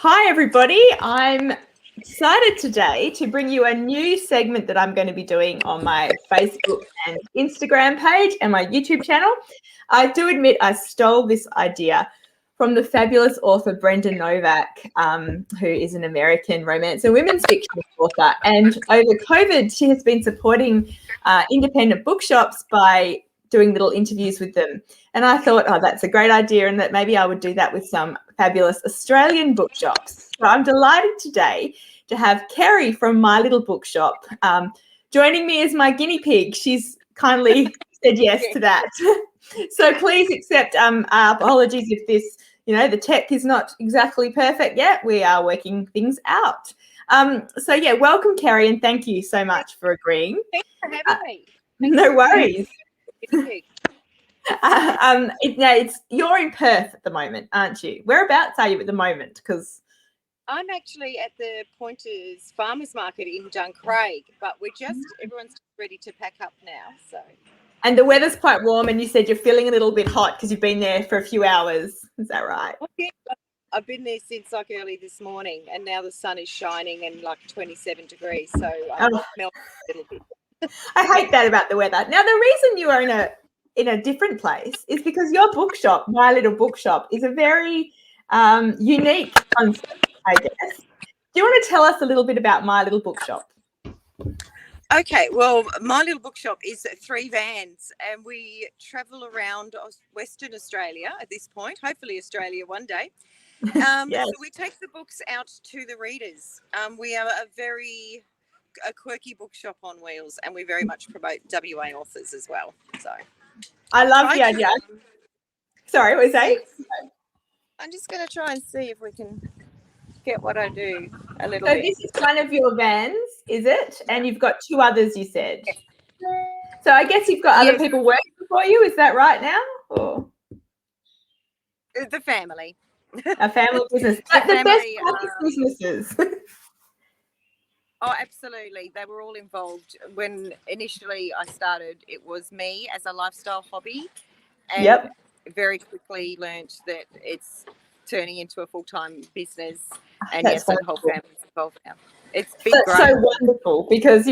Hi, everybody. I'm excited today to bring you a new segment that I'm going to be doing on my Facebook and Instagram page and my YouTube channel. I do admit I stole this idea from the fabulous author Brenda Novak, who is an American romance and women's fiction author. And over COVID, she has been supporting independent bookshops by doing little interviews with them. And I thought, oh, that's a great idea, and that maybe I would do that with some fabulous Australian bookshops. So I'm delighted today to have Kerry from My Little Bookshop joining me as my guinea pig. She's kindly said yes to that. So please accept our apologies if this, the tech is not exactly perfect yet. We are working things out. So yeah, welcome, Kerry, and thank you so much for agreeing. Thanks for having me. No worries. You're in Perth at the moment, aren't you? Whereabouts are you at the moment? Because I'm actually at the Pointers Farmers Market in Duncraig, but everyone's ready to pack up now. And the weather's quite warm, and you said you're feeling a little bit hot because you've been there for a few hours. Is that right? Yeah, I've been there since early this morning, and now the sun is shining and 27 degrees, so I'm melting a little bit. I hate that about the weather. Now, the reason you are in a different place is because your bookshop, My Little Bookshop, is a very unique concept, I guess. Do you want to tell us a little bit about My Little Bookshop? Okay, well, My Little Bookshop is 3 vans, and we travel around Western Australia at this point, hopefully Australia one day. Yes. So we take the books out to the readers. We are a quirky bookshop on wheels, and we very much promote WA authors as well. So I love the idea. Sorry, what was I saying? I'm just going to try and see if we can get what I do a little bit. So this is one of your vans, is it? And you've got 2 others, you said. Yes. So I guess you've got other people working for you. Is that right now? Or? The family. A family business. The best businesses. Oh, absolutely. They were all involved. When initially I started, it was me as a lifestyle hobby. And very quickly learned that it's turning into a full-time business. And That's the whole family's involved now. It's been so wonderful because,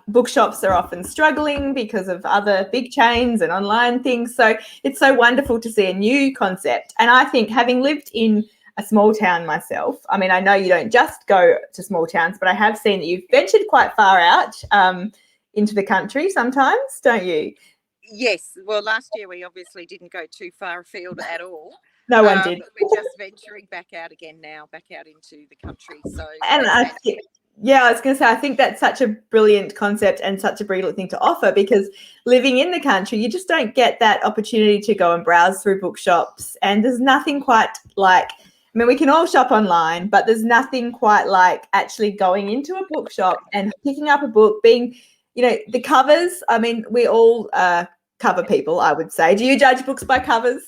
bookshops are often struggling because of other big chains and online things. So it's so wonderful to see a new concept. And I think, having lived in a small town myself, I mean, I know you don't just go to small towns, but I have seen that you've ventured quite far out into the country sometimes, don't you? Yes. Well, last year we obviously didn't go too far afield at all. No one did. We're just venturing back out again now, back out into the country. So, and I was going to say, I think that's such a brilliant concept and such a brilliant thing to offer, because living in the country, you just don't get that opportunity to go and browse through bookshops. And there's nothing quite like, I mean, we can all shop online, but there's nothing quite like actually going into a bookshop and picking up a book, being, the covers. I mean, we all cover people, I would say. Do you judge books by covers?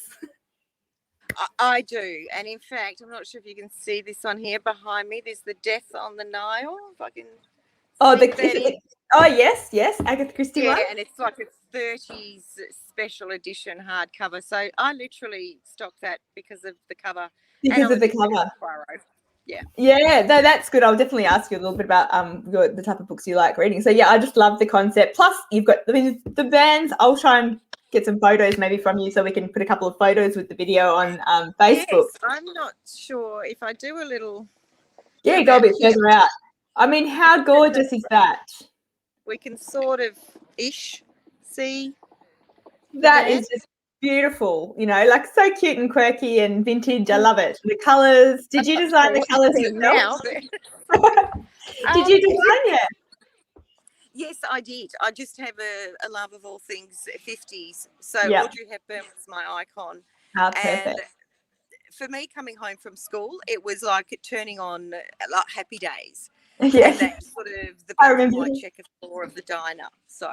I do, and in fact, I'm not sure if you can see this one here behind me. There's The Death on the Nile. If I can. Yes, Agatha Christie one. Yeah, and it's like a 30s special edition hardcover. So I literally stocked that because of the cover. Because of the cover. Yeah, no, that's good. I'll definitely ask you a little bit about the type of books you like reading. So yeah, I just love the concept. Plus, you've got the vans. I'll try and get some photos maybe from you so we can put a couple of photos with the video on Facebook. Yes, I'm not sure if I do a little. Yeah, go a bit further out. I mean, how gorgeous is that? We can sort of see. That is just beautiful, like so cute and quirky and vintage. I love it. The colours. Did you design the colours yourself? Did you design it? Yes, I did. I just have a love of all things 50s. So Audrey Hepburn was my icon. Perfect. And for me, coming home from school, it was like turning on like Happy Days. Yes. And that sort of the black and white checker floor of the diner. So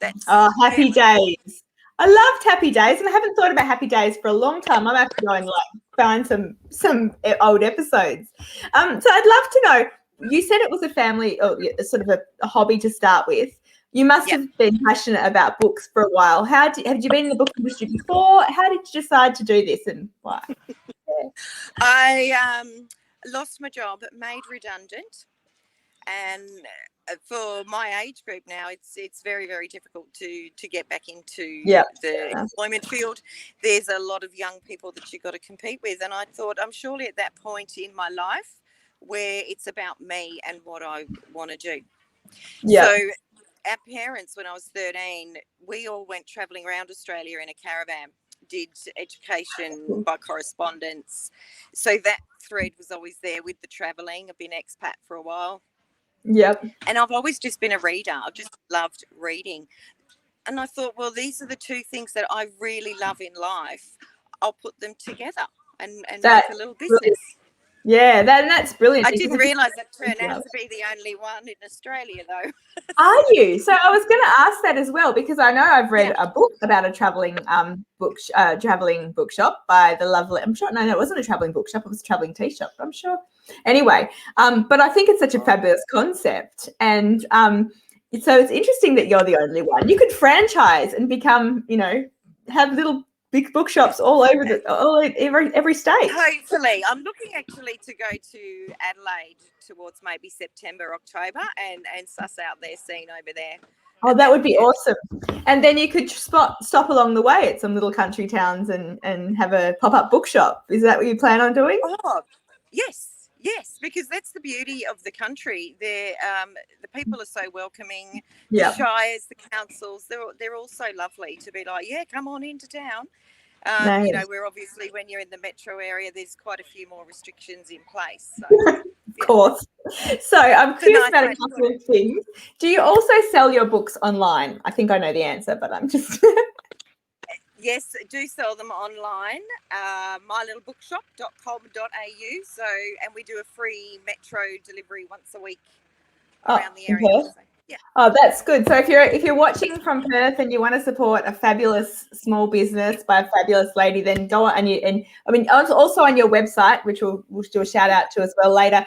that's Happy Days. I loved Happy Days, and I haven't thought about Happy Days for a long time. I'm actually going to find some old episodes. So I'd love to know. You said it was a family, or sort of a hobby to start with. You must have been passionate about books for a while. Have you been in the book industry before? How did you decide to do this, and why? lost my job, made redundant, and for my age group now, it's very, very difficult to get back into the employment field. There's a lot of young people that you've got to compete with, and I thought I'm surely at that point in my life where it's about me and what I want to do. So our parents, when I was 13, we all went travelling around Australia in a caravan, did education by correspondence. So that thread was always there with the travelling. I've been expat for a while. And I've always just been a reader. I've just loved reading. And I thought, well, these are the two things that I really love in life. I'll put them together and make a little business. Brilliant. Yeah, that's brilliant. I didn't realise that turned out to be the only one in Australia, though. Are you? So I was going to ask that as well, because I know I've read a book about a traveling traveling bookshop by the lovely. I'm sure. No, it wasn't a traveling bookshop. It was a traveling tea shop. I'm sure. Anyway, but I think it's such a fabulous concept, and so it's interesting that you're the only one. You could franchise and become, have little big bookshops all over every state. Hopefully. I'm looking actually to go to Adelaide towards maybe September, October and suss out their scene over there. Oh, that would be awesome. And then you could stop along the way at some little country towns and have a pop-up bookshop. Is that what you plan on doing? Oh, yes, because that's the beauty of the country. The people are so welcoming. The shires, the councils, they're all so lovely to be like, come on into town. Nice. We're obviously, when you're in the metro area, there's quite a few more restrictions in place. So, of course. So I'm curious about a couple of things. Do you also sell your books online? I think I know the answer, but I'm just... Yes, I do sell them online, mylittlebookshop.com.au. So, and we do a free metro delivery once a week around the area. Okay. So, Oh, that's good. So if you're watching from Perth and you want to support a fabulous small business by a fabulous lady, then go on also on your website, which we'll do a shout out to as well later.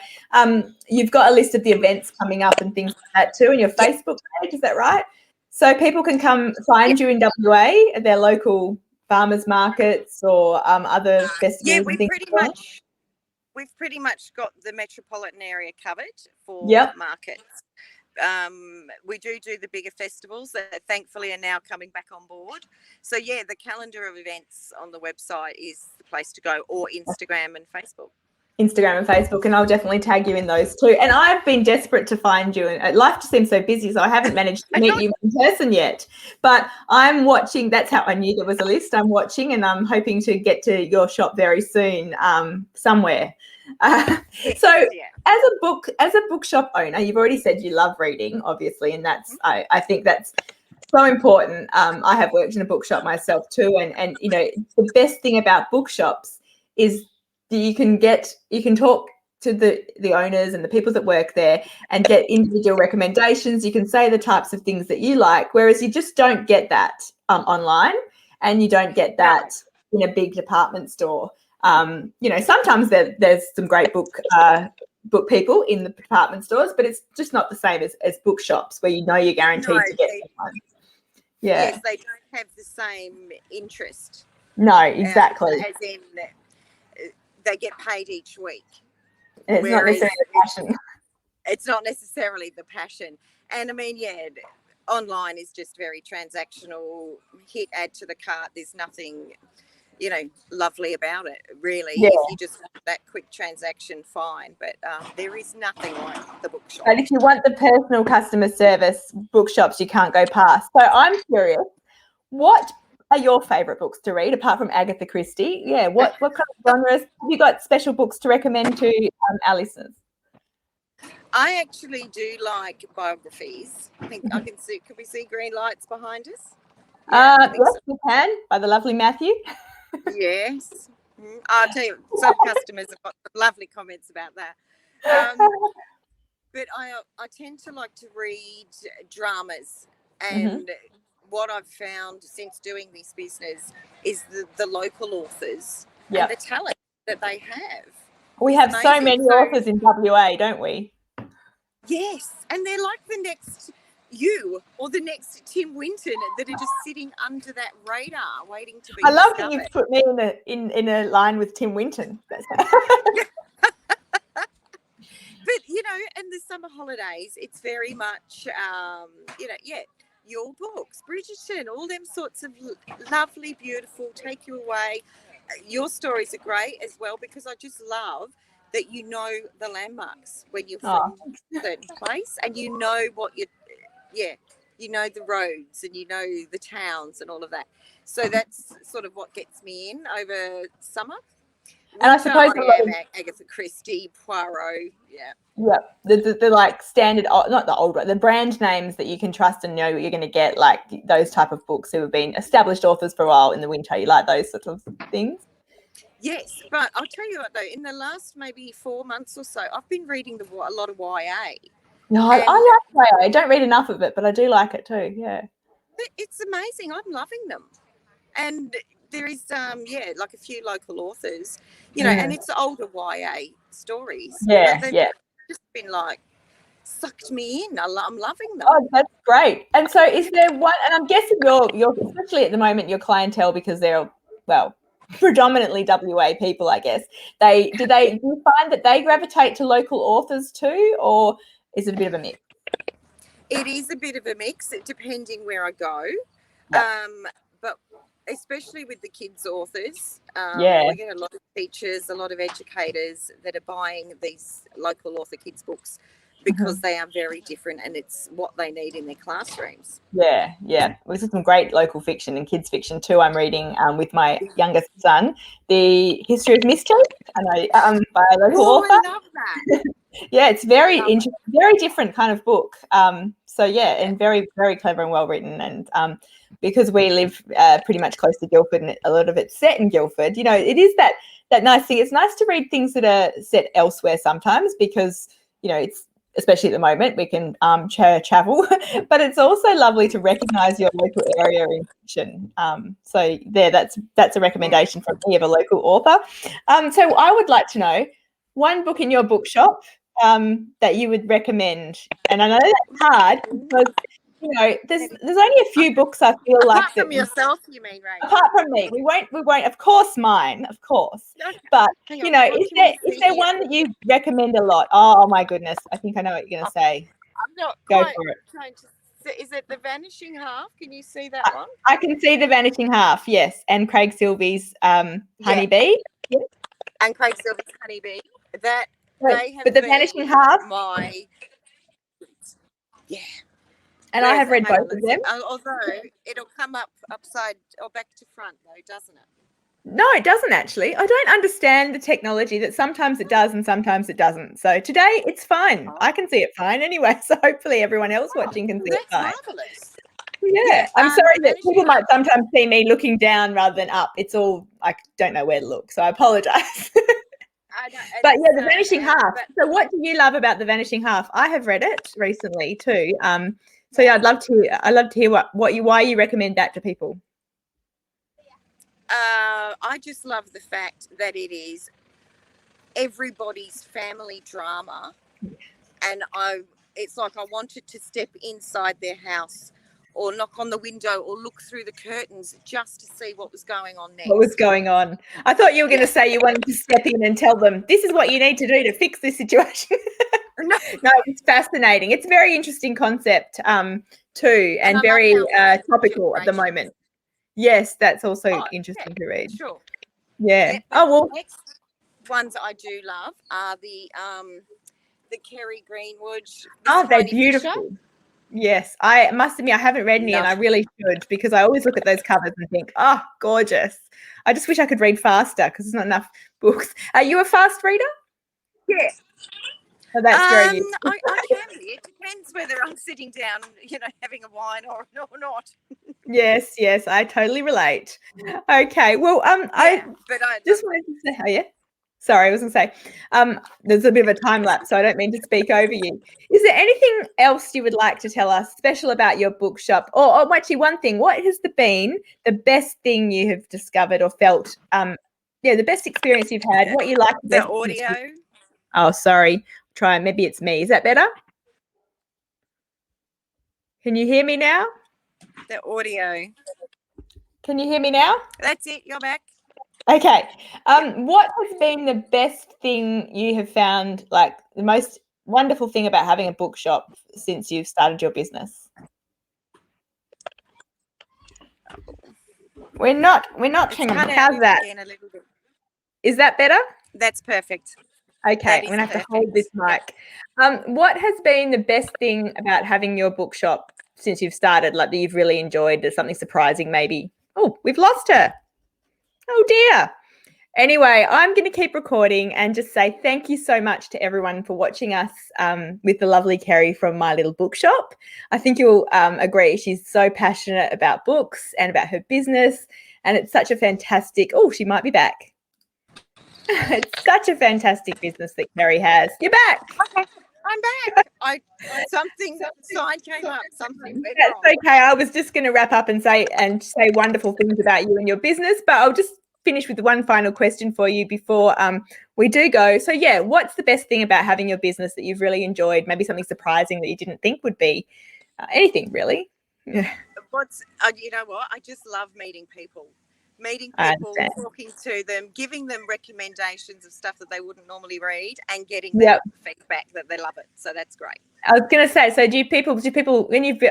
You've got a list of the events coming up and things like that too, and your Facebook page. Is that right? So people can come find you in WA at their local farmers markets or other festivals. Yeah, we've pretty much got the metropolitan area covered for markets. We do the bigger festivals that thankfully are now coming back on board. So the calendar of events on the website is the place to go, or Instagram and Facebook. And I'll definitely tag you in those too. And I've been desperate to find you, and life just seems so busy, so I haven't managed to meet you in person yet. But I'm watching. That's how I knew there was a list. I'm watching, and I'm hoping to get to your shop very soon, somewhere. So as a bookshop owner, you've already said you love reading, obviously, and that's I think that's so important. I have worked in a bookshop myself too, and the best thing about bookshops is you can talk to the owners and the people that work there and get individual recommendations. You can say the types of things that you like, whereas you just don't get that online, and you don't get that in a big department store. Sometimes there's some great book people in the department stores, but it's just not the same as bookshops where you're guaranteed to get one. Yes, they don't have the same interest. No, exactly. As in, they get paid each week. And it's not necessarily the passion. It's not necessarily the passion. And online is just very transactional. Hit add to the cart. There's nothing, lovely about it, really. Yeah. If you just want that quick transaction, fine. But there is nothing like the bookshop. But if you want the personal customer service, bookshops you can't go past. So I'm curious, what are your favourite books to read apart from Agatha Christie? Yeah, what kind of genres? Have you got special books to recommend to our listeners? I actually do like biographies. I think I can see. Can we see green lights behind us? Yes, we can, by the lovely Matthew. Yes. I'll tell you, some customers have got lovely comments about that. But I tend to like to read dramas, and what I've found since doing this business is the local authors and the talent that they have. We have so many authors in WA, don't we? Yes, and they're like the next you or the next Tim Winton that are just sitting under that radar waiting to be I love discovered. that you've put me in a line with Tim Winton. and the summer holidays, it's very much, your books, Bridgerton, all them sorts of lovely, beautiful, take you away. Your stories are great as well, because I just love that you know the landmarks when you're from a certain place, and you know what you know the roads, and you know the towns and all of that. So that's sort of what gets me in over summer. And I suppose I am Agatha Christie, Poirot, yeah, the like standard, not the old, the brand names that you can trust and know what you're going to get, like those type of books who have been established authors for a while in the winter. You like those sorts of things? Yes, but I'll tell you what though, in the last maybe 4 months or so, I've been reading a lot of YA. No, I like YA. I don't read enough of it, but I do like it too. Yeah, it's amazing. I'm loving them, and there is like a few local authors, and it's older YA stories. Yeah, but they've just been like sucked me in. I'm loving them. Oh, that's great. And so, is there one? And I'm guessing you're especially at the moment your clientele, because they're predominantly WA people, I guess. Do you find that they gravitate to local authors too, or is it a bit of a mix? It is a bit of a mix, depending where I go. But especially with the kids' authors, we get a lot of teachers, a lot of educators that are buying these local author kids' books because they are very different, and it's what they need in their classrooms. Yeah. This is some great local fiction and kids' fiction too. I'm reading with my youngest son, The History of Mystery, by a local author. I love that. Yeah, it's very interesting, very different kind of book. And very, very clever and well written. And because we live pretty much close to Guildford, and a lot of it's set in Guildford, it is that nice thing. It's nice to read things that are set elsewhere sometimes, because it's, especially at the moment, we can travel, but it's also lovely to recognise your local area in fiction. That's a recommendation from me of a local author. So I would like to know one book in your bookshop that you would recommend. And I know that's hard because there's only a few books I feel like apart from yourself, you mean, right? Apart from me, we won't. Of course, mine, of course. But is there one that you recommend a lot? Oh my goodness, I think I know what you're going to say. I'm not Go quite for it. trying to. Is it The Vanishing Half? Can you see that one? I can see The Vanishing Half, yes, and Craig Silvey's Honeybee. Yes. And Craig Silvey's Honeybee. But The Vanishing Half. And I have read both of them. Although it'll come up upside or back to front, though, doesn't it? No, it doesn't actually. I don't understand the technology that sometimes it does and sometimes it doesn't. So today it's fine. I can see it fine anyway. So hopefully everyone else watching can see it fine. That's marvellous. Yeah. I'm sorry that people might sometimes see me looking down rather than up. It's all, I don't know where to look. So I apologise. But The Vanishing Half. So what do you love about The Vanishing Half? I have read it recently too. So I'd love to hear why you recommend that to people. I just love the fact that it is everybody's family drama, and it's like I wanted to step inside their house or knock on the window or look through the curtains just to see what was going on next. What was going on? I thought you were going to say you wanted to step in and tell them, this is what you need to do to fix this situation. No, it's fascinating. It's a very interesting concept too, and very topical at the moment. Yes, that's also interesting to read. Sure. Yeah. The next ones I do love are the Kerry Greenwood. They're beautiful. Fisher. Yes, I must admit I haven't read any, and I really should, because I always look at those covers and think, oh, gorgeous. I just wish I could read faster because there's not enough books. Are you a fast reader? Yes. So that's very useful. I can be. It depends whether I'm sitting down, having a wine or not. Yes, I totally relate. Okay, well, I just wanted to say, oh yeah. Sorry, I was going to say, there's a bit of a time lapse, so I don't mean to speak over you. Is there anything else you would like to tell us special about your bookshop? Or actually, one thing, what has been the best thing you have discovered or felt? The best experience you've had, what you like? The audio. Oh, sorry. Maybe it's me. Is that better? Can you hear me now? The audio. Can you hear me now? That's it. You're back. Okay. What has been the best thing you have found, like the most wonderful thing about having a bookshop since you've started your business? We're not. Hang on. How's that? Again, a little bit. Is that better? That's perfect. Okay, I'm gonna have to hold this mic. What has been the best thing about having your bookshop since you've started? Like that you've really enjoyed? There's something surprising, maybe. Oh, we've lost her. Oh dear. Anyway, I'm going to keep recording and just say thank you so much to everyone for watching us with the lovely Kerry from My Little Bookshop. I think you'll agree she's so passionate about books and about her business, and it's such a fantastic, oh, she might be back. It's such a fantastic business that Kerry has. You're back. Okay, I'm back. Something sign came up. Something went wrong. That's okay. I was just going to wrap up and say wonderful things about you and your business, but I'll just finish with one final question for you before we do go. So yeah, what's the best thing about having your business that you've really enjoyed? Maybe something surprising that you didn't think would be. Anything really. Yeah. You know what? I just love meeting people, talking to them, giving them recommendations of stuff that they wouldn't normally read, and getting their feedback that they love it. So that's great. I was going to say, so do people when you've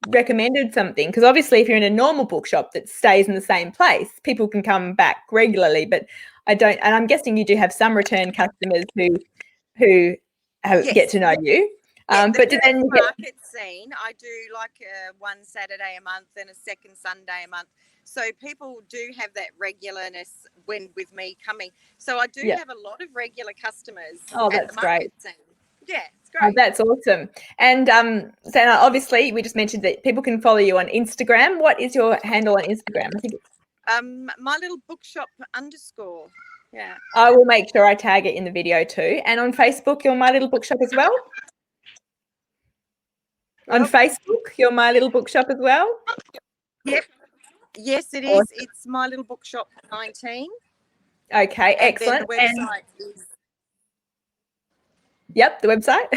recommended something, because obviously if you're in a normal bookshop that stays in the same place, people can come back regularly, but I don't, and I'm guessing you do have some return customers who get to know you. But then market scene, I do like one Saturday a month and a second Sunday a month. So people do have that regularness with me coming. So I do have a lot of regular customers. Oh, that's great. Scene. Yeah, it's great. Oh, that's awesome. And so now obviously we just mentioned that people can follow you on Instagram. What is your handle on Instagram? I think it's My Little Bookshop _ Yeah. I will make sure I tag it in the video too. And on Facebook, you're My Little Bookshop as well? On Facebook, you're My Little Bookshop as well? Yep. Yes, it is. It's My Little Bookshop 19. Okay, excellent. The website is... Yep, the website.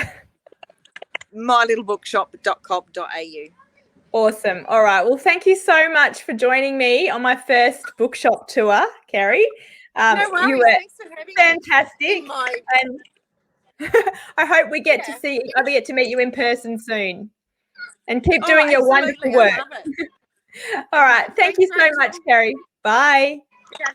mylittlebookshop.com.au. Awesome. All right. Well, thank you so much for joining me on my first bookshop tour, Kerry. No worries. You were Thanks for having fantastic. me. And I hope we get to meet you in person soon. And keep doing your wonderful work. I love it. All right. Thank you so much, Kerry. Bye. Yeah.